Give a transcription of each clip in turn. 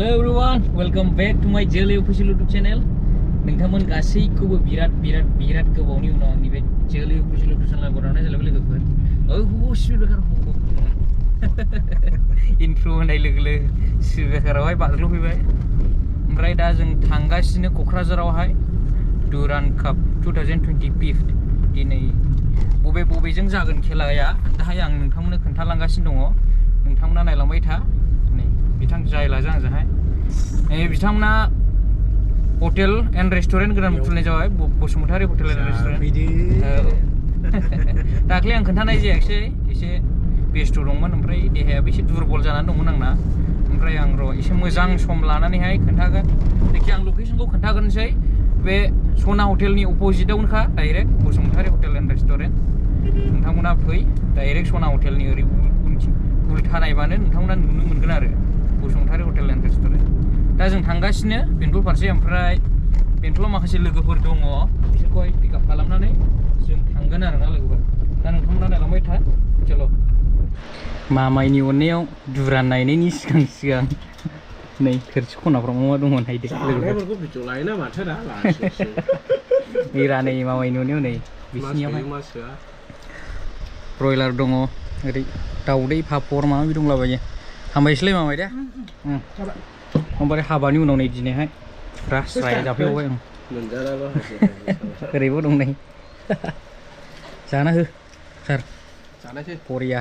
Hello everyone, welcome back to my Jelly Official YouTube channel. नोंथांमोन गासैखौबो बिराद गोबावनि उनाव आंनि बे Jelly Official YouTube channel बरायनाय जालायबाय लोगोफोर। इन्ट्र होनाय लोगो सुबेकारावहाय बाज्ल'फैबाय। ओमफ्राय दा जों थांगासिनो क'क्राझारावहाय दुरान्ड काप 2025 दिनै बबेजों जागोन खेलाया दाहाय आं नोंथांमोननो खोन्थालांगासिनो दङ। नोंथांमोना नायलांबाय था। नै बिथां जायलाजों आंजोंहाय बिथांमोना हटेल एन्ड रेस्टुरेन्ट गोदान खुलिनाय जाबाय बसुमतारी हटेल एन्ड रेस्टुरेन्ट। दाख्लै आं खोन्थानाय जायाखिसै एसे बेस्थ' दंमोन ओमफ्राय देहायाबो एसे दुरबल जानानै दंमोन आंना। ओमफ्राय आं र' एसे मोजां सम लानानैहाय खोन्थागोन। जायखि आं लकेसनखौ खोन्थाग्रोनोसै। बे सना हटेलनि अपोजिटआवनोखा direct Basumatary hotel and restaurant. नोंथांमोना फै डाइरेक्ट सना हटेलनि ओरै उल्था नायबानो नोंथांमोना नुनो मोनगोन आरो बसुमतारी हटेल एन्ड रेस्टुरेन्ट। दा जों थांगासिनो बेंटल फारसे। ओमफ्राय बेंटलाव माखासे लोगोफोर दङ बिसोरखौहाय पिकआप खालामनानै जों थांगोन आरोना लोगोफोर। दा नोंथांमोना नायलांबाय था। चलो मामाइनि अननायाव दुरान्ड नायनायनि सिगां नै थोरसि खनाफ्राव मा दङ नायदो लोगोफोर। भिडिअ लायोना माथो दा नै मामाइनि अननायाव नै बिसिनियावहाय ब्रयलार दङ ओरै दाउदै पापर माबा माबि दंलाबायो। हामबायसैलै मामाइ दे। ओमफ्राय हाबानि उनाव नै दिनैहाय फुरा स्राय जाफैबाय आं। ओरैबो दं नै जाना हो सार बरिया।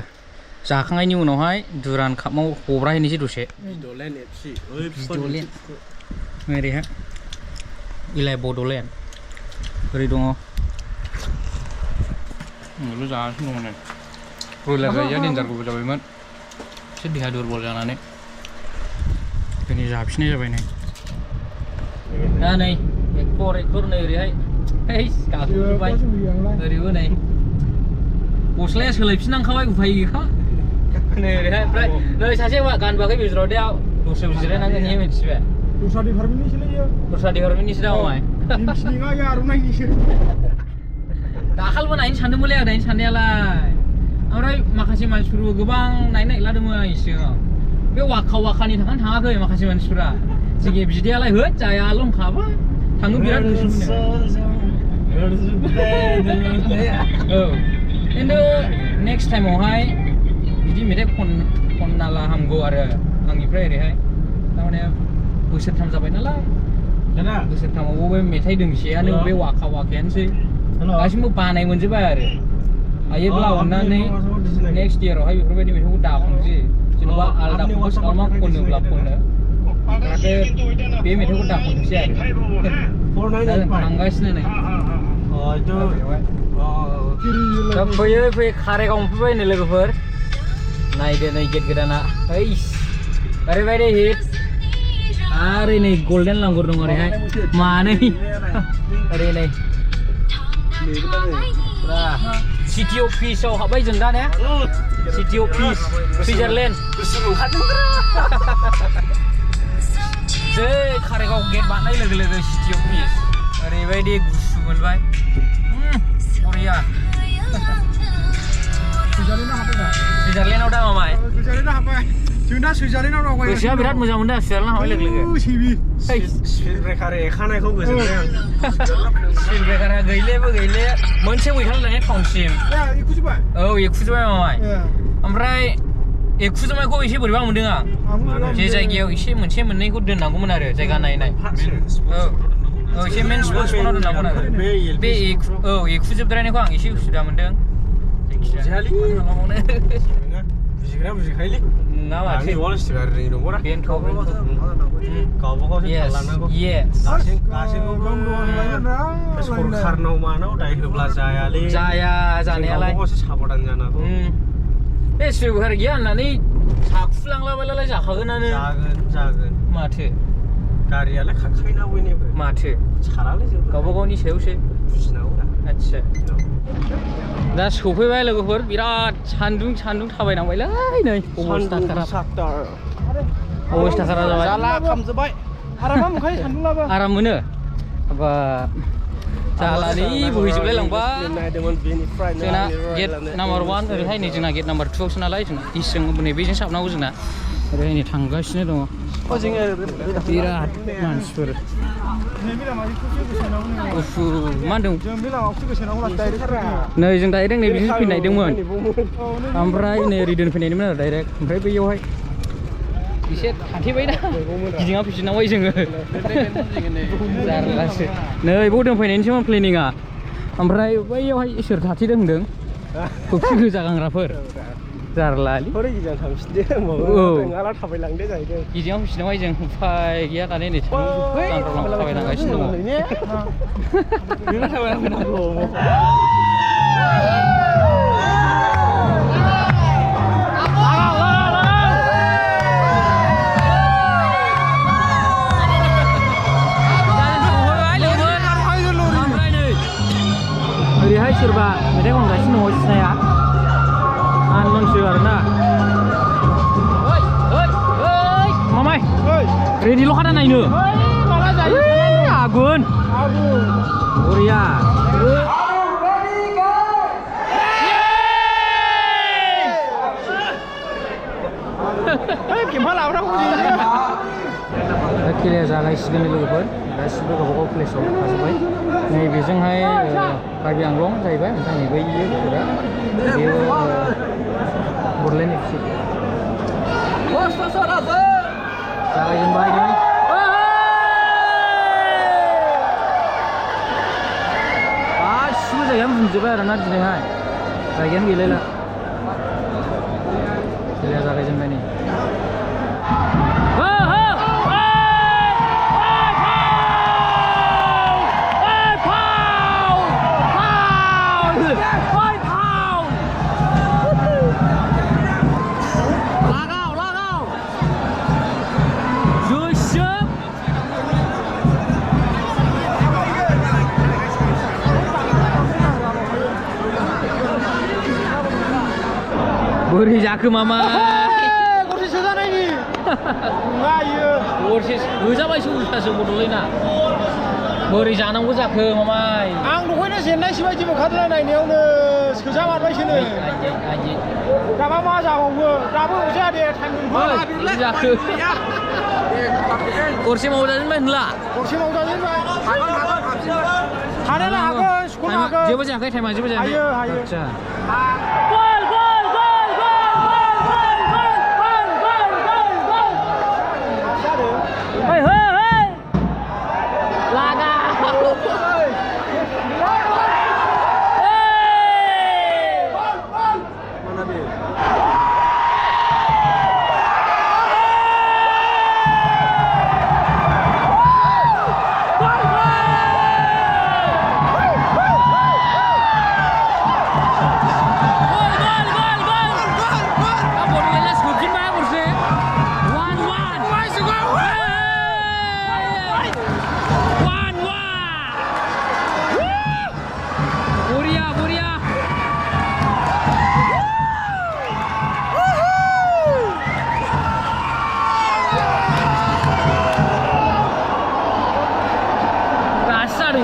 जाखांनायनि उनावहाय दुरान्ड कापआव हब्राहैनोसै दसे। ओरैहाय इलाय बड'लेण्ड ओरै दङ। आंल' जागासिनो दङ नै ब्रयलार जायैया डेन्जारबो जाबायमोन एसे देहा दुरबल जानानै दिनै जाफिननाय जाबाय नै। दा नै एक्टर नै ओरैहाय गाखोजोब्बाय ओरैबो नै गस्लाया सोलायफिननांखाबाय उफाय गैखा नै ओरैहाय। ओमफ्राय नै सासे गानबोआखै बिजरावदेयाव दस्रायाव जिरायनांगोन इयो मिथिबाय। दस्रा डिपार्टमेन्टनिसो दा मामाय आर'नाइनिसो दाखालिबो नायनो सानदोंमोनलै आं नायनो साननायालाय। ओमफ्राय माखासे मानसिफोरबो गोबां नायनो नागिरलादोंमोन आंनि सिगाङाव। बे वाकानि थांनानै थाङाखै माखासे मानसिफोरा। जोंनि बिदायालाय होद जायाल' होनखाबाय थांनो बिराद गोसो मोनो। औ खिन्थु नेक्स्ट टाइमावहाय बिदि मेथाइ खननाला हामगौ आरो आंनिफ्राय ओरैहाय। थारमाने बोसोरथाम जाबाय नालाय बोसोरथामावबो बे मेथाइ दोंसेयानो बे वाकायानोसै गासिबो बानाय मोनजोब्बाय आरो। हायोब्ला अननानै नेक्स्ट इयारावहाय बेफोरबायदि मेथाइखौ दाखनसै। जेन'बा आलदा कम्प'ज खालामना खनोब्ला खनो जाहाथे बे मेथाइखौ दाखनसै आरो। दा जों थांगासिनो नै दा फैयै कारिगाव मोनफैबाय नै लोगोफोर। नायदो नै गेट गोदाना ओरैबायदि हिट। आरो नै गल्डेन लांगुर दङ ओरैहाय मानै ओरै नै फुरा सिटि अफिसाव हाबबाय जों दा ने। सिटि अफिस सुइजारलेण्ड जै कारिगाव गेट बारनाय लोगो सिटि अफिस ओरैबायदि गुसु मोनबाय बरिया। सुइजारलेण्डआव दा मामाय जों दा सुइजारलेण्डआव दावबाय। गोसोआ बिराद मोजां मोनदों सुइजारलेण्डआव हाबनाय लोगो स्पिड ब्रेकार एखानायखौ गोजोनबाय आं। स्पिड ब्रेकारा गैले मोनसे गैथारलाय टाउनसिम। औ एखुजोबबाय मामाय। ओमफ्राय एखुजोबनायखौ एसे बोरैबा मोनदों आं। जे जायगायाव एसे मोनसे मोननैखौ दोननांगौमोन आरो जायगा नायनाय। औ एसे मेन स्पटआव दोननांगौमोन आरो बे एखुजोबद्रायनायखौ आं एसे उसुबिदा मोनदों। बुजिखायोलै नङा माथो सरखारनाव मानाव दाय होब्ला जायालै। जाया जानायालाय साबधान जानांगौ। बे सुइभार गैया होननानै साखुलांलाबायलाय जाखागोनानो। जागोन माथो गारियालाय खारखायोना बयनिबो माथो सारालै जों गावबा गावनि सायावसो बुजिनांगौ दा। आदसा दा सफैबाय लोगोफोर। बिराद सान्दुं थाबायनांबायलै नै अबस्था खाराब जाबाय। आराम मोनो जालानै बोहैजोबलाय लांबाय। जोंना गेट नाम्बार 1 ओरैहाय नै जोंना गेट नाम्बार 2 आवसो नालाय जोंना इसिजों नै बेजों साबनांगौ जोंना। ओरै नै थांगासिनो दङ बिराद मानसिफोर नैबे लामाखौसो गोसोनांगौ मा होनदों जों बे लामाखौसो गोसोनांगौ डाइरेक्ट नै जों डाइरेक्ट नै बिजों फैनायदोंमोन ओमफ्राय नै ओरै दोनफैनायमोन आरो डाइरेक्ट ओमफ्राय बैयावहाय एसे थाथेबाय दा गिदिङा फैफिननांबाय जोङो जारलासो नै बाव दोनफैनायनिसोमोन प्लेनिङा ओमफ्राय बैयावहाय सोर थाथेदों होनदों खफि गोजा गांग्राफोर जारलालि गिदिङा थांफिनदो नङाला थाबायलांदो जाहैदों गिदिङा फैफिननांबाय जों उफाय गैया दाने नै थाबायलांगासिनो दङ ओरैहाय सोरबा मेथाइ खनगासिनो दङ सिनाया आनमोनसो आरोना मामाय रेडिल' खाना नायनो आगुन बरिया खेलाया जागायसिगोन लोगोफोर गासिबो गावबागाव प्लेसाव थाजोब्बाय नैबेजोंहाय कार्बि आंलं जाहैबाय ओमफ्राय नै बैयो बेयो बड'लेण्ड एफसि जागायजेनबाय नै गासिबो जायगायानो बुंजोब्बाय आरोना दिनैहाय जायगायानो गैलायला खेलाया जागायजेनबाय नै बोरै जाखो मामा गरसे सोजानायनि नायो गरसे होजाबायसो उल्थासो बड'लेण्डआ बोरै जानांगौ जाखो मामाय आं दहायनो जेननायसो बायदि मोनखादों नायनायावनो सोजामारबायसोनो दाबा मा जाबावो दाबो अजाया दे टाइम जाखो गरसे मावजाजेनबाय होनला गरसे मावजाजेनबाय हानायालाय हागोन सुख'नो हागोन जेबो जायाखै टाइमा जेबो जायाखै हायो आदसा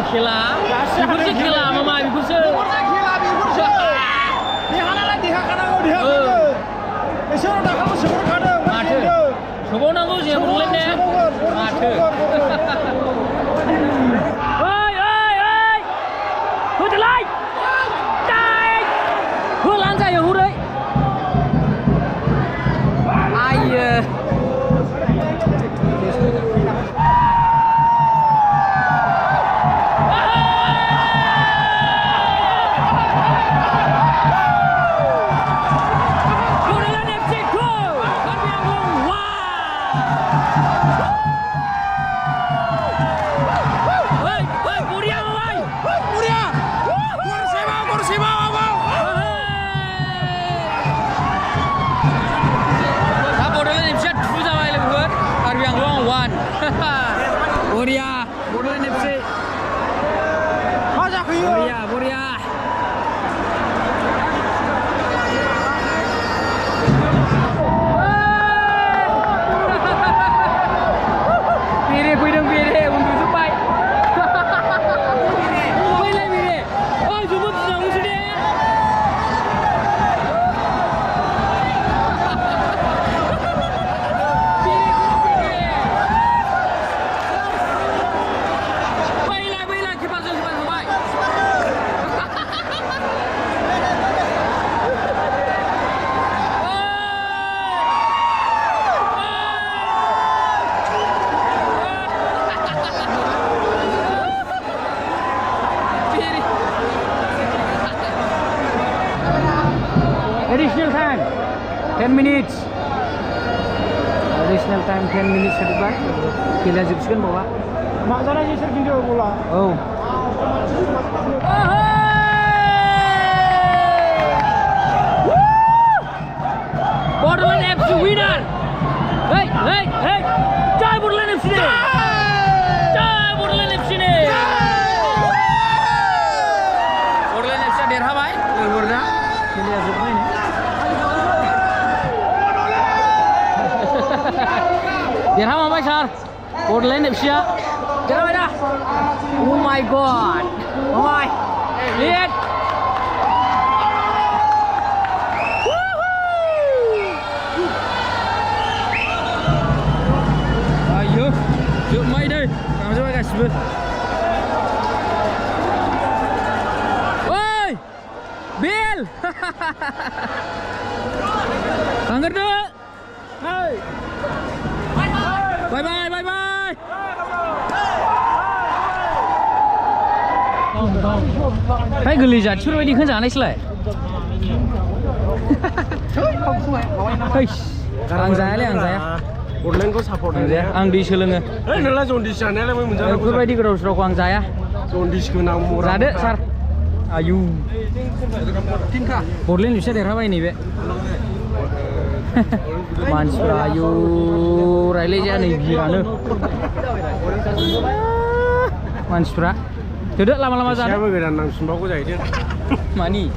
खेला बेफोरसो खेला मामा बेफोरसो देहानालाय देहाखानांगौ देहाखानांगौ एसेल' दाखाबो सोहरखादों माथो सोबावनांगौ जे बड'लेण्डने माथो होदोलाय होलानो जायो हरै आयो Boria, Bordeleण्ड FC. Boria, Boria. Bire fैदों bire उन्दुजोब्बाय. फैलाय bire. ओइ जोबोद गिनांगौसो दे. time 10 minutes additional time 10 minutes ke depan kita jubskan bawa mak sana sih sergin dia bola oh Borderland FC winner hey jai Borderland FC ni jai Borderland FC ni Borderland FC derhamai Borderland ini azab ini derham apa sar Borderland FC ya derham dah oh my god oh my lihat ayo yuk mai đây làm cho guys oi Bill angkat dulu hey bye bye phải gửi giả chút đi khán giả này lại ang giá Borderland support ang đi chơi lưng nela jaundice channel emang menjadi berbeda kalau sudah ku ang saya jaundice kena murah ada sar ayu Borderland bisa derham ini be Mansur ayu Riley aja nih gimana Mansura tidak lama-lama sana siapa gedan nang sembako jadi dia mani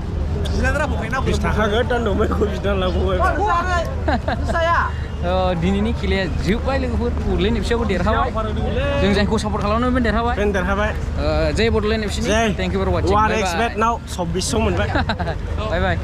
istaka gedan dong mereka gedan lagu saya dini ini kalian jupai lagi Borderland FC ku derham yang saya ku support kalau nonton derham Pender apa Jai Borderland FC thank you for watching One expect now 20 bye bye